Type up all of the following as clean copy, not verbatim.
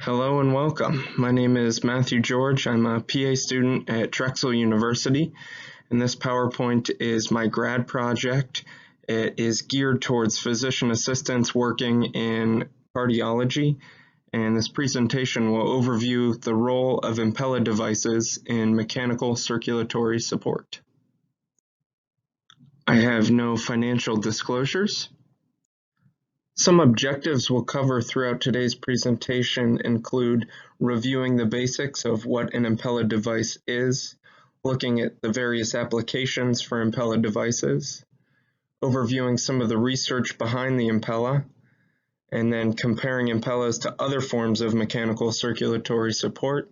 Hello and welcome. My name is Matthew George. I'm a PA student at Drexel University, and this PowerPoint is my grad project. It is geared towards physician assistants working in cardiology, and this presentation will overview the role of Impella devices in mechanical circulatory support. I have no financial disclosures. Some objectives we'll cover throughout today's presentation include reviewing the basics of what an Impella device is, looking at the various applications for Impella devices, overviewing some of the research behind the Impella, and then comparing Impellas to other forms of mechanical circulatory support,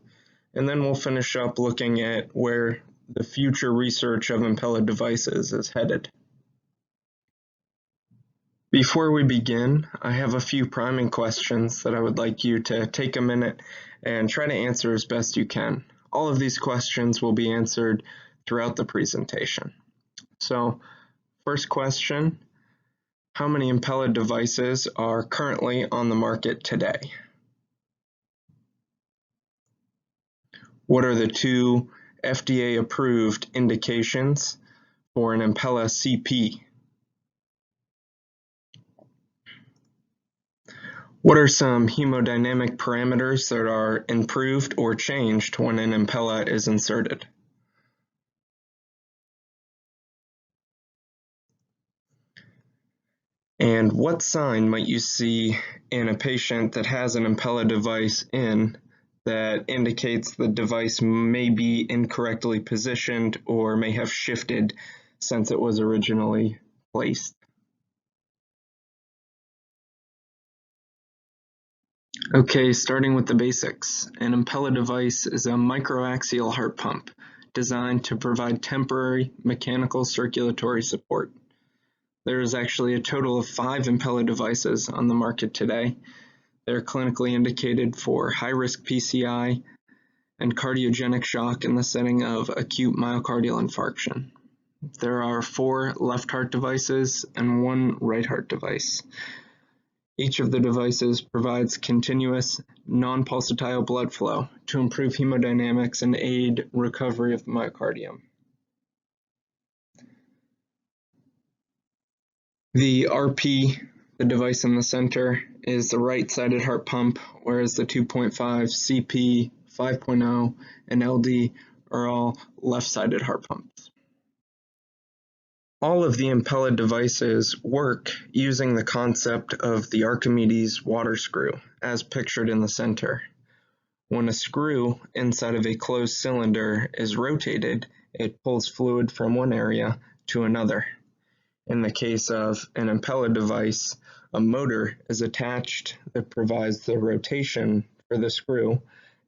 and then we'll finish up looking at where the future research of Impella devices is headed. Before we begin, I have a few priming questions that I would like you to take a minute and try to answer as best you can. All of these questions will be answered throughout the presentation. So, first question, how many Impella devices are currently on the market today? What are the two FDA-approved indications for an Impella CP? What are some hemodynamic parameters that are improved or changed when an Impella is inserted? And what sign might you see in a patient that has an Impella device in that indicates the device may be incorrectly positioned or may have shifted since it was originally placed? Okay, starting with the basics. An Impella device is a microaxial heart pump designed to provide temporary mechanical circulatory support. There is actually a total of 5 Impella devices on the market today. They're clinically indicated for high-risk PCI and cardiogenic shock in the setting of acute myocardial infarction. There are 4 left heart devices and 1 right heart device. Each of the devices provides continuous, non-pulsatile blood flow to improve hemodynamics and aid recovery of the myocardium. The RP, the device in the center, is the right-sided heart pump, whereas the 2.5, CP, 5.0, and LD are all left-sided heart pumps. All of the Impella devices work using the concept of the Archimedes water screw, as pictured in the center. When a screw inside of a closed cylinder is rotated, it pulls fluid from one area to another. In the case of an Impella device, a motor is attached that provides the rotation for the screw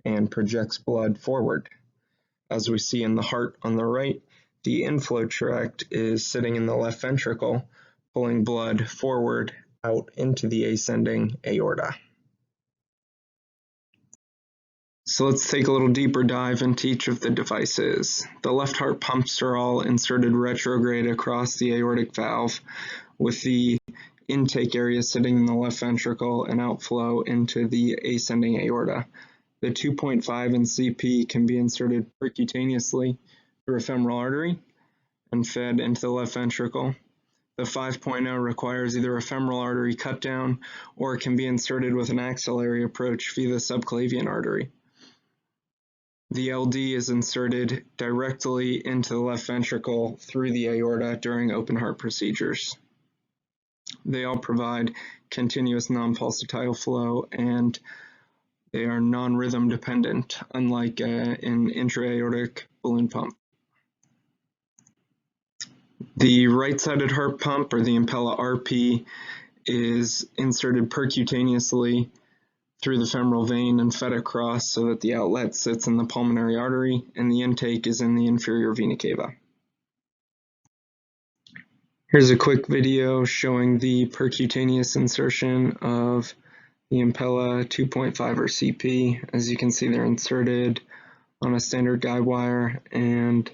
and projects blood forward. As we see in the heart on the right, the inflow tract is sitting in the left ventricle, pulling blood forward out into the ascending aorta. So let's take a little deeper dive into each of the devices. The left heart pumps are all inserted retrograde across the aortic valve, with the intake area sitting in the left ventricle and outflow into the ascending aorta. The 2.5 and CP can be inserted percutaneously through a femoral artery and fed into the left ventricle. The 5.0 requires either a femoral artery cut down or it can be inserted with an axillary approach via the subclavian artery. The LD is inserted directly into the left ventricle through the aorta during open heart procedures. They all provide continuous non-pulsatile flow and they are non-rhythm dependent, unlike an intra-aortic balloon pump. The right-sided heart pump, or the Impella RP, is inserted percutaneously through the femoral vein and fed across so that the outlet sits in the pulmonary artery and the intake is in the inferior vena cava. Here's a quick video showing the percutaneous insertion of the Impella 2.5 or CP. As you can see, they're inserted on a standard guide wire and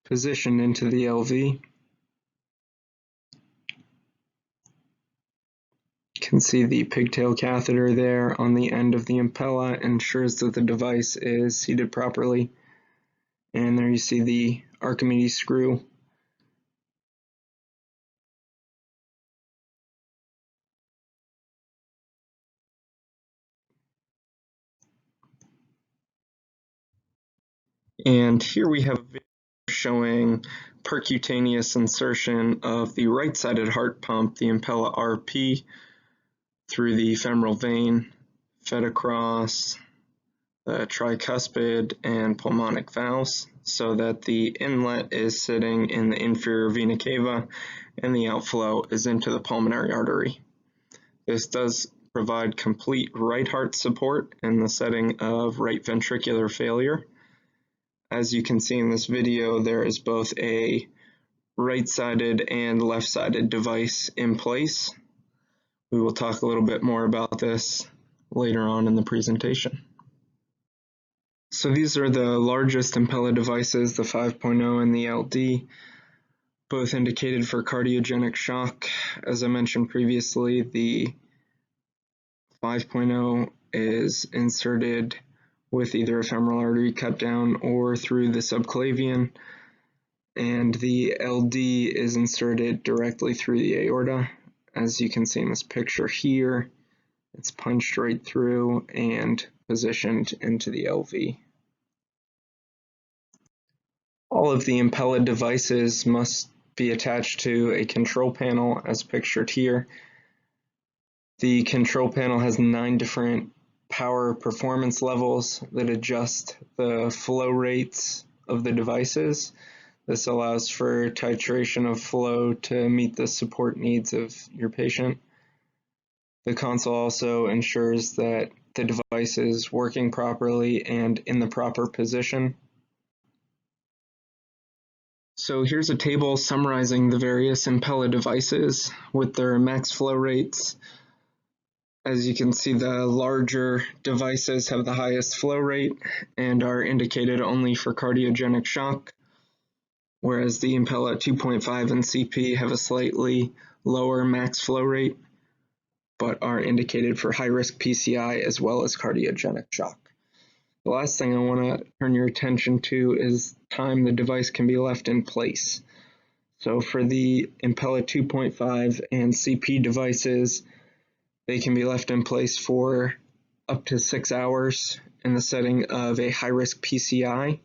positioned into the LV. can see the pigtail catheter there on the end of the Impella ensures that the device is seated properly. And there you see the Archimedes screw. And here we have a video showing percutaneous insertion of the right-sided heart pump, the Impella RP, through the femoral vein, fed across the tricuspid and pulmonic valves so that the inlet is sitting in the inferior vena cava and the outflow is into the pulmonary artery. This does provide complete right heart support in the setting of right ventricular failure. As you can see in this video, there is both a right-sided and left-sided device in place. We will talk a little bit more about this later on in the presentation. So these are the largest Impella devices, the 5.0 and the LD, both indicated for cardiogenic shock. As I mentioned previously, the 5.0 is inserted with either a femoral artery cut down or through the subclavian, and the LD is inserted directly through the aorta. As you can see in this picture here, it's punched right through and positioned into the LV. All of the Impella devices must be attached to a control panel as pictured here. The control panel has 9 different power performance levels that adjust the flow rates of the devices. This allows for titration of flow to meet the support needs of your patient. The console also ensures that the device is working properly and in the proper position. So here's a table summarizing the various Impella devices with their max flow rates. As you can see, the larger devices have the highest flow rate and are indicated only for cardiogenic shock, whereas the Impella 2.5 and CP have a slightly lower max flow rate, but are indicated for high-risk PCI as well as cardiogenic shock. The last thing I want to turn your attention to is time the device can be left in place. So for the Impella 2.5 and CP devices, they can be left in place for up to 6 hours in the setting of a high-risk PCI,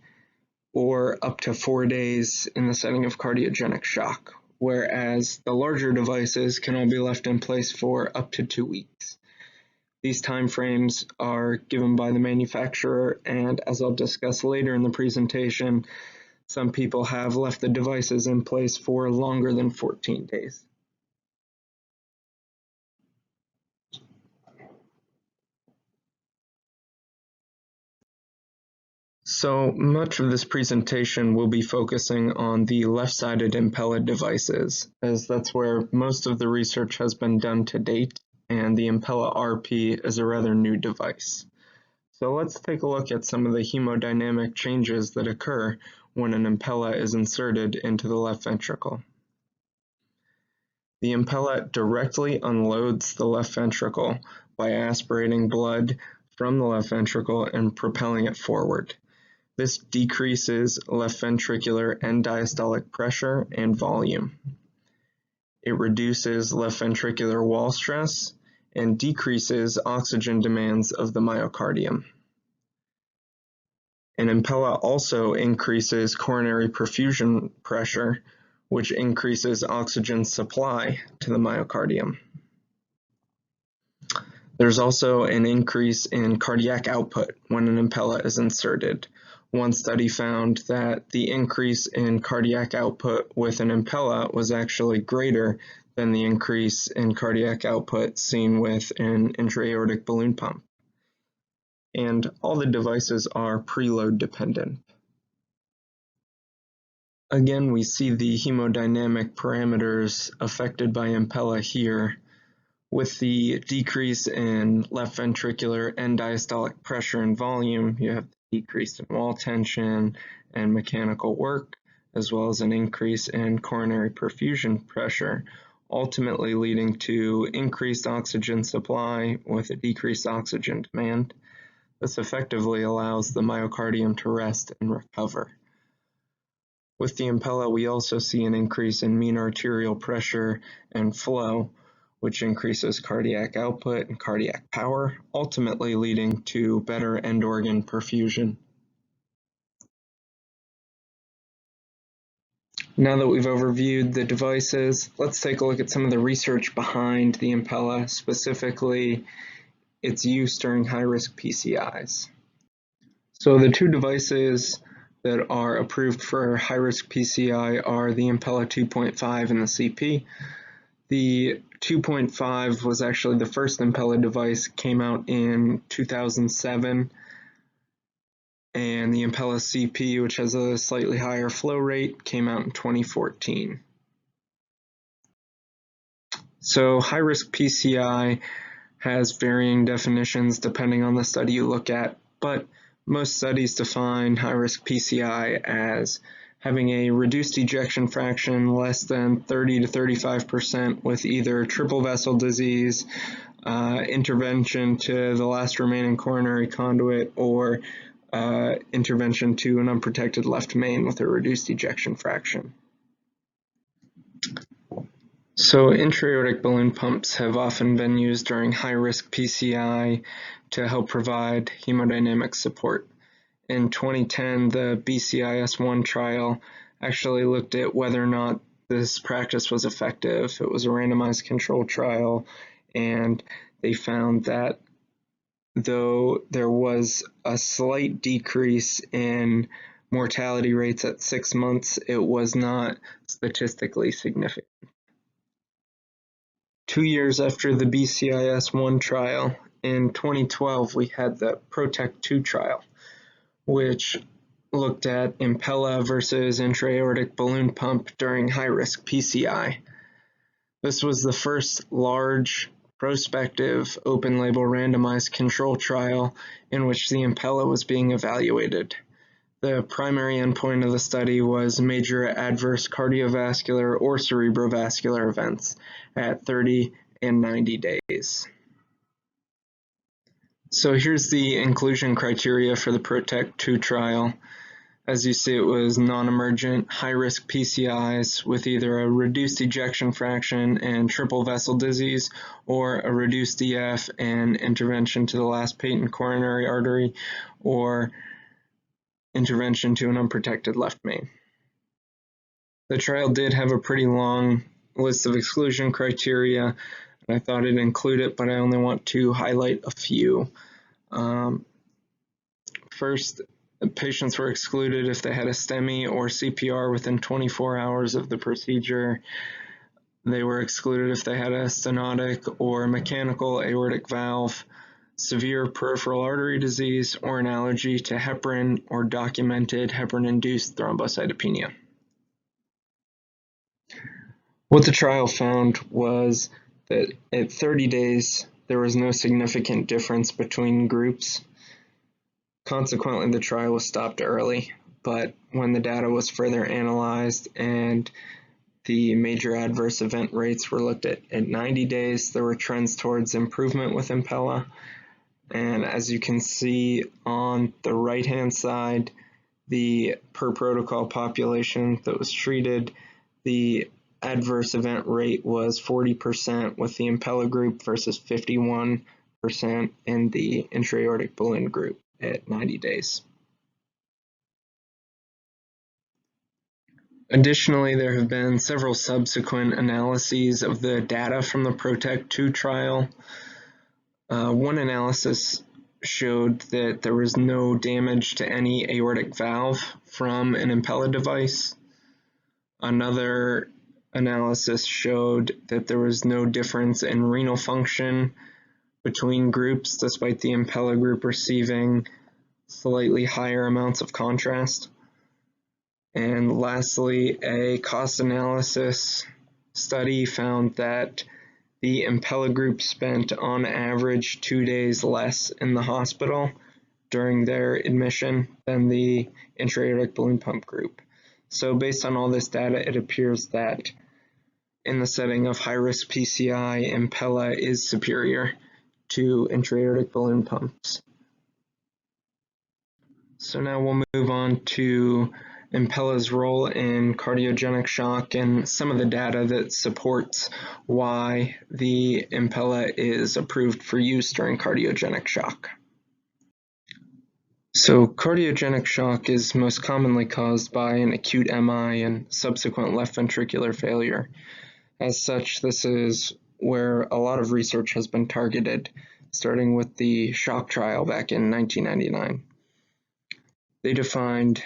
or up to 4 days in the setting of cardiogenic shock, whereas the larger devices can all be left in place for up to 2 weeks. These timeframes are given by the manufacturer, and as I'll discuss later in the presentation, some people have left the devices in place for longer than 14 days. So much of this presentation will be focusing on the left-sided Impella devices, as that's where most of the research has been done to date, and the Impella RP is a rather new device. So let's take a look at some of the hemodynamic changes that occur when an Impella is inserted into the left ventricle. The Impella directly unloads the left ventricle by aspirating blood from the left ventricle and propelling it forward. This decreases left ventricular end diastolic pressure and volume. It reduces left ventricular wall stress and decreases oxygen demands of the myocardium. An Impella also increases coronary perfusion pressure, which increases oxygen supply to the myocardium. There's also an increase in cardiac output when an Impella is inserted. One study found that the increase in cardiac output with an Impella was actually greater than the increase in cardiac output seen with an intra-aortic balloon pump. And all the devices are preload dependent. Again, we see the hemodynamic parameters affected by Impella here. With the decrease in left ventricular end diastolic pressure and volume, you have the decrease in wall tension and mechanical work, as well as an increase in coronary perfusion pressure, ultimately leading to increased oxygen supply with a decreased oxygen demand. This effectively allows the myocardium to rest and recover. With the Impella, we also see an increase in mean arterial pressure and flow, which increases cardiac output and cardiac power, ultimately leading to better end organ perfusion. Now that we've overviewed the devices, let's take a look at some of the research behind the Impella, specifically its use during high-risk PCIs. So the two devices that are approved for high-risk PCI are the Impella 2.5 and the CP. The 2.5 was actually the first Impella device, came out in 2007, and the Impella CP, which has a slightly higher flow rate, came out in 2014. So high-risk PCI has varying definitions depending on the study you look at, but most studies define high-risk PCI as having a reduced ejection fraction less than 30 to 35% with either triple vessel disease, intervention to the last remaining coronary conduit, or intervention to an unprotected left main with a reduced ejection fraction. So intra-aortic balloon pumps have often been used during high-risk PCI to help provide hemodynamic support. In 2010, the BCIS-1 trial actually looked at whether or not this practice was effective. It was a randomized controlled trial, and they found that though there was a slight decrease in mortality rates at 6 months, it was not statistically significant. 2 years after the BCIS-1 trial, in 2012, we had the PROTECT-2 trial, which looked at Impella versus intra-aortic balloon pump during high-risk PCI. This was the first large, prospective, open-label randomized control trial in which the Impella was being evaluated. The primary endpoint of the study was major adverse cardiovascular or cerebrovascular events at 30 and 90 days. So here's the inclusion criteria for the PROTECT-2 trial. As you see, it was non-emergent, high-risk PCIs with either a reduced ejection fraction and triple vessel disease, or a reduced EF and intervention to the last patent coronary artery, or intervention to an unprotected left main. The trial did have a pretty long list of exclusion criteria, and I thought I'd include it, but I only want to highlight a few. First, patients were excluded if they had a STEMI or CPR within 24 hours of the procedure. They were excluded if they had a stenotic or mechanical aortic valve, severe peripheral artery disease, or an allergy to heparin or documented heparin-induced thrombocytopenia. What the trial found was that at 30 days, there was no significant difference between groups. Consequently, the trial was stopped early, but when the data was further analyzed and the major adverse event rates were looked at 90 days, there were trends towards improvement with Impella. And as you can see on the right-hand side, the per protocol population that was treated, the adverse event rate was 40% with the Impella group versus 51% in the intra-aortic balloon group at 90 days. Additionally, there have been several subsequent analyses of the data from the PROTECT-2 trial. One analysis showed that there was no damage to any aortic valve from an Impella device. Another analysis showed that there was no difference in renal function between groups, despite the Impella group receiving slightly higher amounts of contrast. And lastly, a cost analysis study found that the Impella group spent on average 2 days less in the hospital during their admission than the intra-aortic balloon pump group. So based on all this data, it appears that in the setting of high-risk PCI, Impella is superior to intra-aortic balloon pumps. So now we'll move on to Impella's role in cardiogenic shock and some of the data that supports why the Impella is approved for use during cardiogenic shock. So cardiogenic shock is most commonly caused by an acute MI and subsequent left ventricular failure. As such, this is where a lot of research has been targeted, starting with the shock trial back in 1999. They defined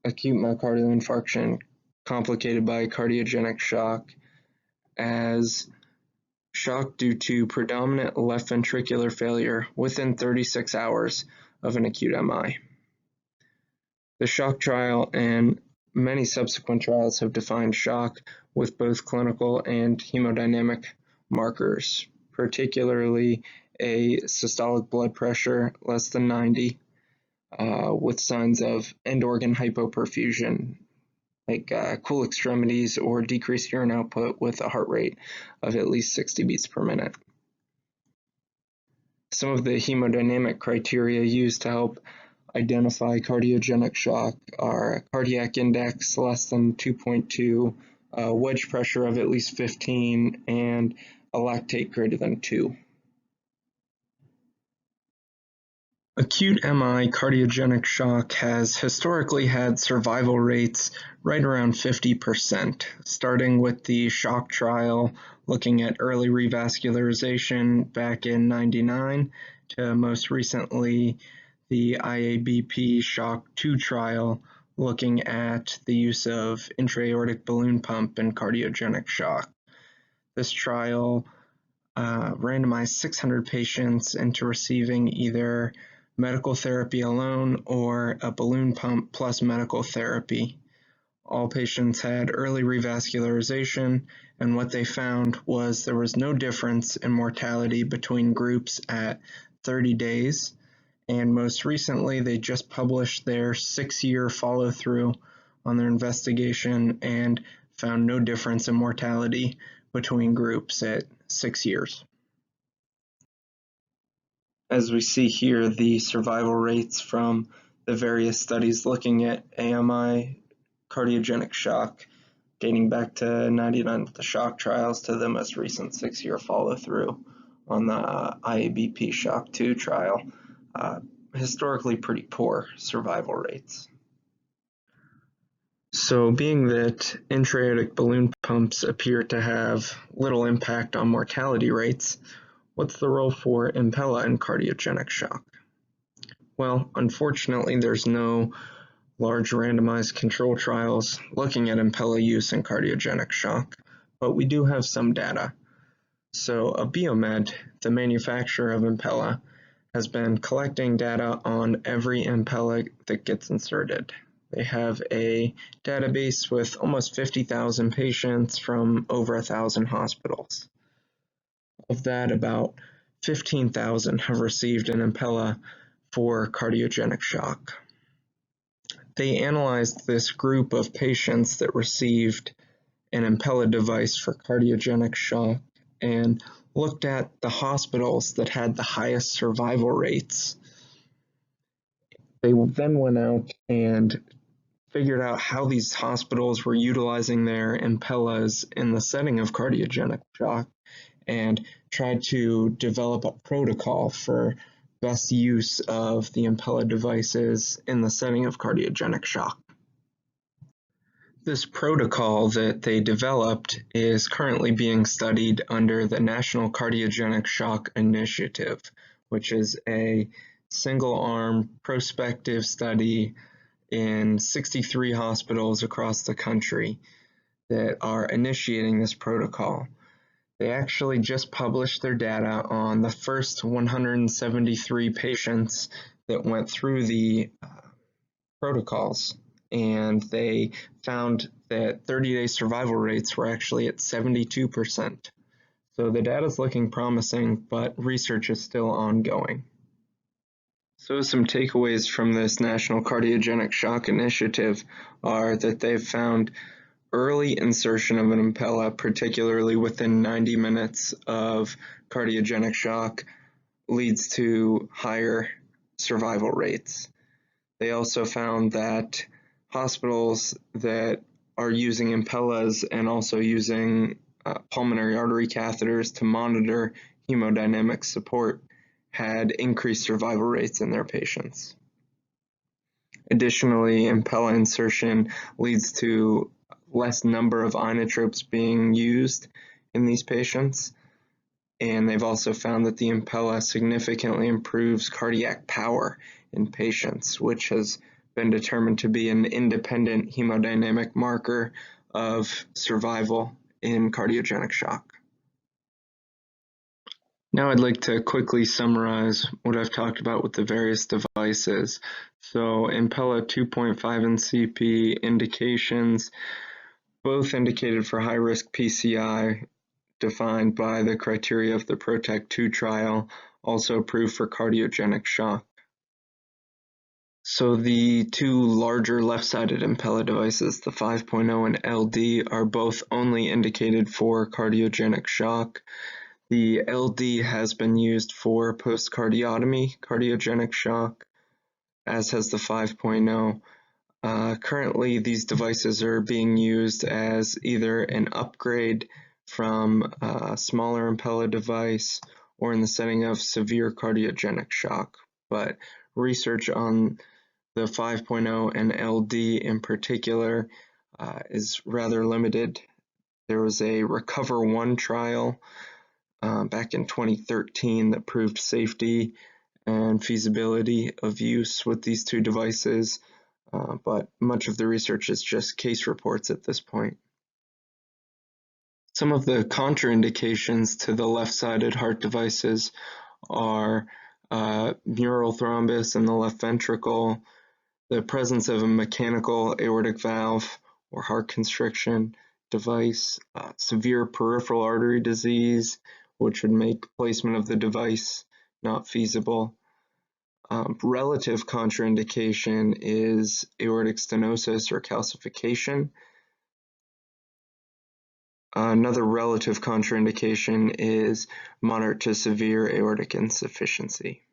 acute myocardial infarction complicated by cardiogenic shock as shock due to predominant left ventricular failure within 36 hours of an acute MI. The shock trial and many subsequent trials have defined shock with both clinical and hemodynamic markers, particularly a systolic blood pressure less than 90, with signs of end organ hypoperfusion, like cool extremities or decreased urine output with a heart rate of at least 60 beats per minute. Some of the hemodynamic criteria used to help identify cardiogenic shock are cardiac index less than 2.2, wedge pressure of at least 15, and a lactate greater than 2. Acute MI cardiogenic shock has historically had survival rates right around 50%, starting with the shock trial looking at early revascularization back in '99 to most recently the IABP Shock 2 trial looking at the use of intra-aortic balloon pump in cardiogenic shock. This trial randomized 600 patients into receiving either medical therapy alone or a balloon pump plus medical therapy. All patients had early revascularization, and what they found was there was no difference in mortality between groups at 30 days. And most recently, they just published their 6-year follow-through on their investigation and found no difference in mortality between groups at 6 years. As we see here, the survival rates from the various studies looking at AMI cardiogenic shock, dating back to '99 with the shock trials to the most recent 6-year follow-through on the IABP Shock 2 trial, historically pretty poor survival rates. So being that intra-aortic balloon pumps appear to have little impact on mortality rates, what's the role for Impella in cardiogenic shock? Well, unfortunately, there's no large randomized control trials looking at Impella use in cardiogenic shock, but we do have some data. So Abiomed, the manufacturer of Impella, has been collecting data on every Impella that gets inserted. They have a database with almost 50,000 patients from over 1,000 hospitals. Of that, about 15,000 have received an Impella for cardiogenic shock. They analyzed this group of patients that received an Impella device for cardiogenic shock and looked at the hospitals that had the highest survival rates. They then went out and figured out how these hospitals were utilizing their Impellas in the setting of cardiogenic shock and tried to develop a protocol for best use of the Impella devices in the setting of cardiogenic shock. This protocol that they developed is currently being studied under the National Cardiogenic Shock Initiative, which is a single-arm prospective study in 63 hospitals across the country that are initiating this protocol. They actually just published their data on the first 173 patients that went through the protocols, and they found that 30-day survival rates were actually at 72%. So the data is looking promising, but research is still ongoing. So some takeaways from this National Cardiogenic Shock Initiative are that they've found Early insertion of an Impella, particularly within 90 minutes of cardiogenic shock, leads to higher survival rates. They also found that hospitals that are using Impellas and also using pulmonary artery catheters to monitor hemodynamic support had increased survival rates in their patients. Additionally, Impella insertion leads to less number of inotropes being used in these patients, and they've also found that the Impella significantly improves cardiac power in patients, which has been determined to be an independent hemodynamic marker of survival in cardiogenic shock. Now I'd like to quickly summarize what I've talked about with the various devices. So Impella 2.5 and CP indications, both indicated for high-risk PCI, defined by the criteria of the PROTECT 2 trial, also approved for cardiogenic shock. So the two larger left-sided Impella devices, the 5.0 and LD, are both only indicated for cardiogenic shock. The LD has been used for post-cardiotomy cardiogenic shock, as has the 5.0. Currently, these devices are being used as either an upgrade from a smaller Impella device or in the setting of severe cardiogenic shock. But research on the 5.0 and LD in particular is rather limited. There was a Recover 1 trial back in 2013 that proved safety and feasibility of use with these two devices, but much of the research is just case reports at this point. Some of the contraindications to the left-sided heart devices are mural thrombus in the left ventricle, the presence of a mechanical aortic valve or heart constriction device, severe peripheral artery disease, which would make placement of the device not feasible. Relative contraindication is aortic stenosis or calcification. Another relative contraindication is moderate to severe aortic insufficiency.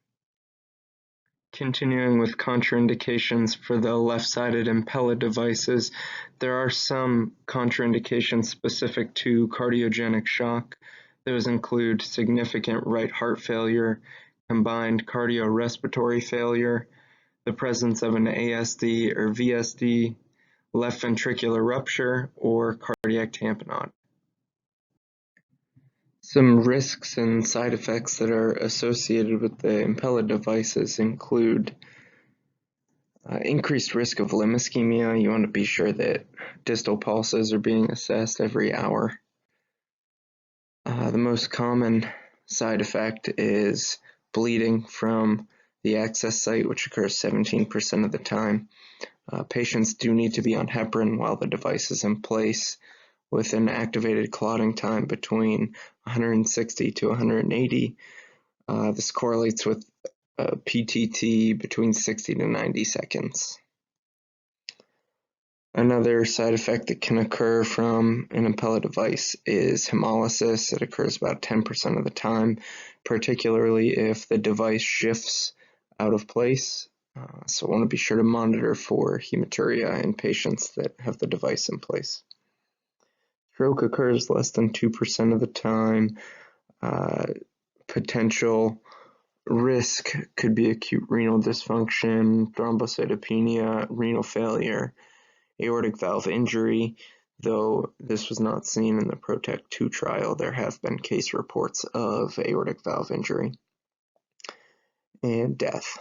Continuing with contraindications for the left-sided Impella devices, there are some contraindications specific to cardiogenic shock. Those include significant right heart failure, combined cardiorespiratory failure, the presence of an ASD or VSD, left ventricular rupture, or cardiac tamponade. Some risks and side effects that are associated with the Impella devices include increased risk of limb ischemia. You want to be sure that distal pulses are being assessed every hour. The most common side effect is bleeding from the access site, which occurs 17% of the time. Patients do need to be on heparin while the device is in place, with an activated clotting time between 160 to 180. This correlates with PTT between 60 to 90 seconds. Another side effect that can occur from an Impella device is hemolysis. It occurs about 10% of the time, particularly if the device shifts out of place. So I want to be sure to monitor for hematuria in patients that have the device in place. Stroke occurs less than 2% of the time. Potential risk could be acute renal dysfunction, thrombocytopenia, renal failure, aortic valve injury, though this was not seen in the PROTECT 2 trial. There have been case reports of aortic valve injury, and death.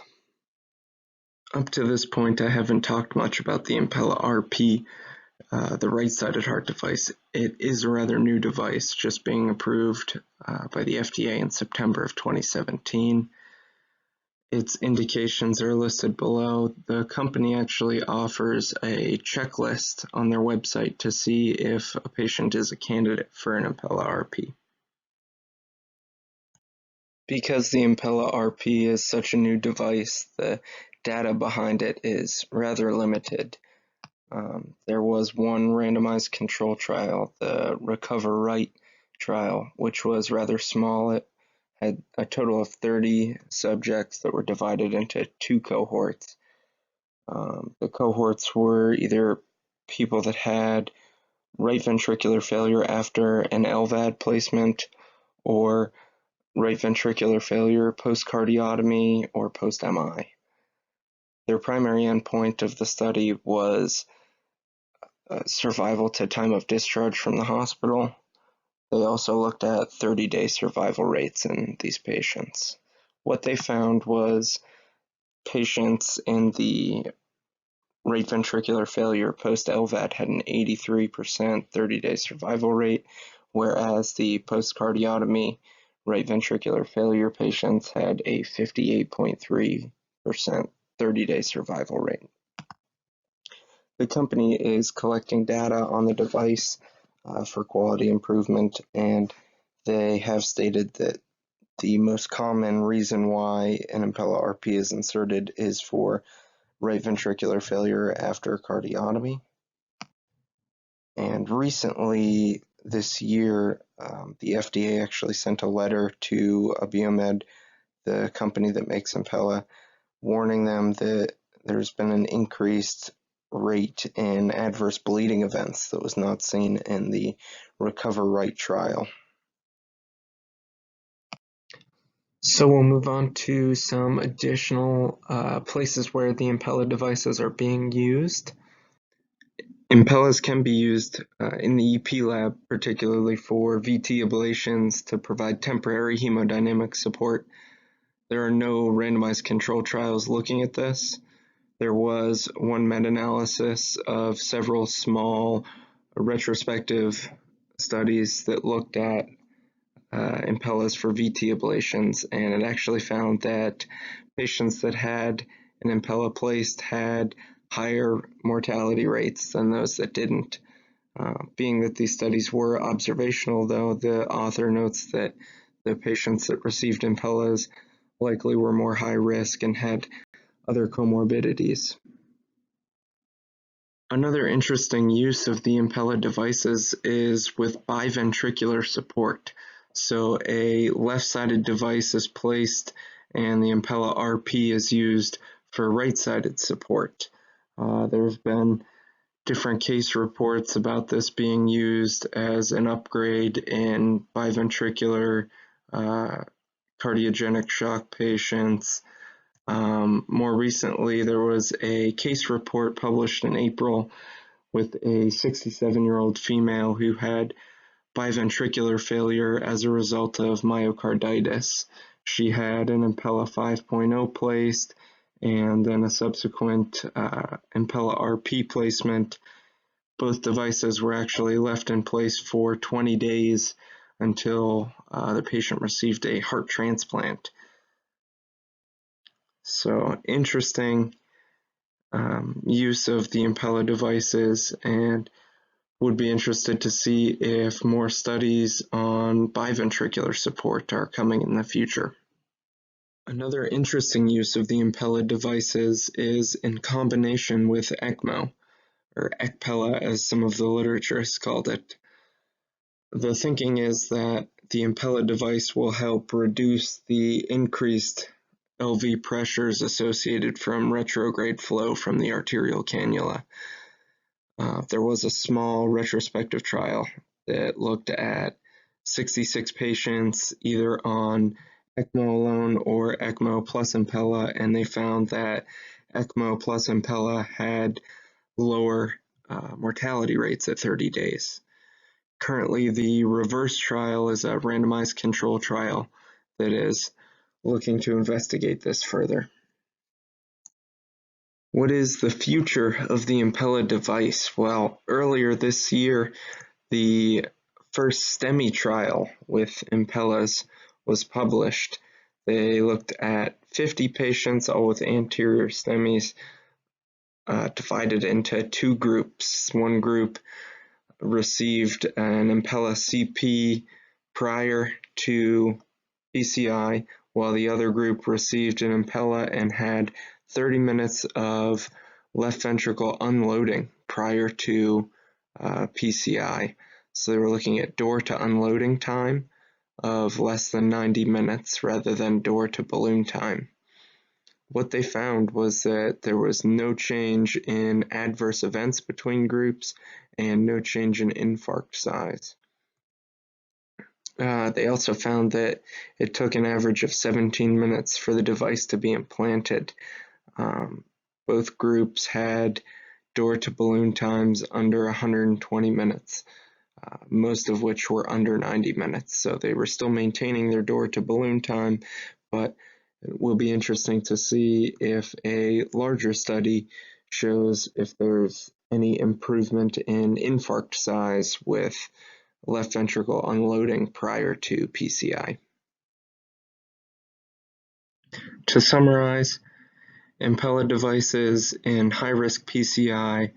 Up to this point, I haven't talked much about the Impella RP, the right-sided heart device. It is a rather new device, just being approved by the FDA in September of 2017. Its indications are listed below. The company actually offers a checklist on their website to see if a patient is a candidate for an Impella RP. Because the Impella RP is such a new device, the data behind it is rather limited. There was one randomized control trial, the Recover Right trial, which was rather small. It had a total of 30 subjects that were divided into two cohorts. The cohorts were either people that had right ventricular failure after an LVAD placement or right ventricular failure post-cardiotomy or post-MI. Their primary endpoint of the study was survival to time of discharge from the hospital. They also looked at 30-day survival rates in these patients. What they found was patients in the right ventricular failure post-LVAD had an 83% 30-day survival rate, whereas the post-cardiotomy right ventricular failure patients had a 58.3% 30-day survival rate. The company is collecting data on the device for quality improvement, and they have stated that the most common reason why an Impella RP is inserted is for right ventricular failure after cardiotomy. And recently, this year, the FDA actually sent a letter to Abiomed, the company that makes Impella, warning them that there's been an increased rate in adverse bleeding events that was not seen in the Recover Right trial. So we'll move on to some additional places where the Impella devices are being used. Impellas can be used in the EP lab, particularly for VT ablations to provide temporary hemodynamic support. There are no randomized control trials looking at this. There was one meta-analysis of several small retrospective studies that looked at Impellas for VT ablations, and it actually found that patients that had an Impella placed had higher mortality rates than those that didn't. Being that these studies were observational, though, the author notes that the patients that received Impellas likely were more high risk and had other comorbidities. Another interesting use of the Impella devices is with biventricular support. So a left-sided device is placed and the Impella RP is used for right-sided support. There's been different case reports about this being used as an upgrade in biventricular cardiogenic shock patients. More recently, there was a case report published in April with a 67-year-old female who had biventricular failure as a result of myocarditis. She had an Impella 5.0 placed and then a subsequent Impella RP placement. Both devices were actually left in place for 20 days until the patient received a heart transplant. So interesting use of the Impella devices, and would be interested to see if more studies on biventricular support are coming in the future. Another interesting use of the Impella devices is in combination with ECMO, or ECPella as some of the literature has called it. The thinking is that the Impella device will help reduce the increased LV pressures associated from retrograde flow from the arterial cannula. There was a small retrospective trial that looked at 66 patients either on ECMO alone or ECMO plus Impella, and they found that ECMO plus Impella had lower mortality rates at 30 days. Currently, the reverse trial is a randomized control trial that is looking to investigate this further. What is the future of the Impella device? Well, earlier this year, the first STEMI trial with Impellas was published. They looked at 50 patients, all with anterior STEMIs, divided into two groups. One group received an Impella CP prior to PCI, while the other group received an Impella and had 30 minutes of left ventricle unloading prior to PCI. So they were looking at door to unloading time of less than 90 minutes rather than door to balloon time. What they found was that there was no change in adverse events between groups and no change in infarct size. They also found that it took an average of 17 minutes for the device to be implanted. Both groups had door to balloon times under 120 minutes, most of which were under 90 minutes. So they were still maintaining their door to balloon time, but it will be interesting to see if a larger study shows if there's any improvement in infarct size with left ventricle unloading prior to PCI. To summarize, Impella devices in high-risk PCI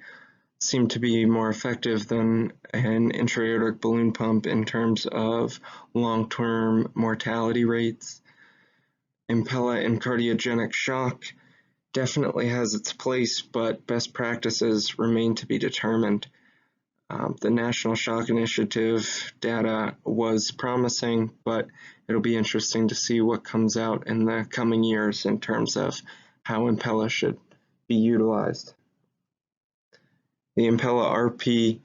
seem to be more effective than an intra-aortic balloon pump in terms of long-term mortality rates. Impella in cardiogenic shock definitely has its place, but best practices remain to be determined. The National Shock Initiative data was promising, but it'll be interesting to see what comes out in the coming years in terms of how Impella should be utilized. The Impella RP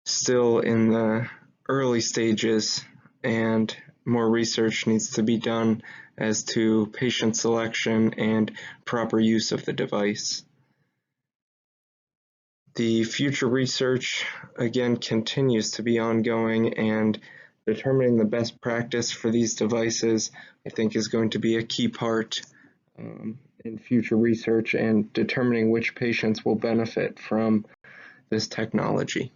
still in the early stages, and more research needs to be done as to patient selection and proper use of the device. The future research, again, continues to be ongoing, and determining the best practice for these devices, I think, is going to be a key part in future research and determining which patients will benefit from this technology.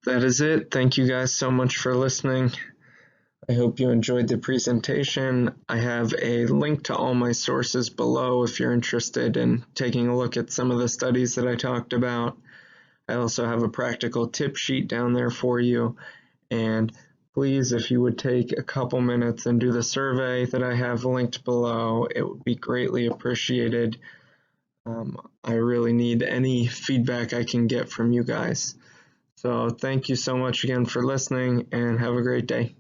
That is it. Thank you guys so much for listening. I hope you enjoyed the presentation. I have a link to all my sources below if you're interested in taking a look at some of the studies that I talked about. I also have a practical tip sheet down there for you. And please, if you would take a couple minutes and do the survey that I have linked below, it would be greatly appreciated. I really need any feedback I can get from you guys. So thank you so much again for listening, and have a great day.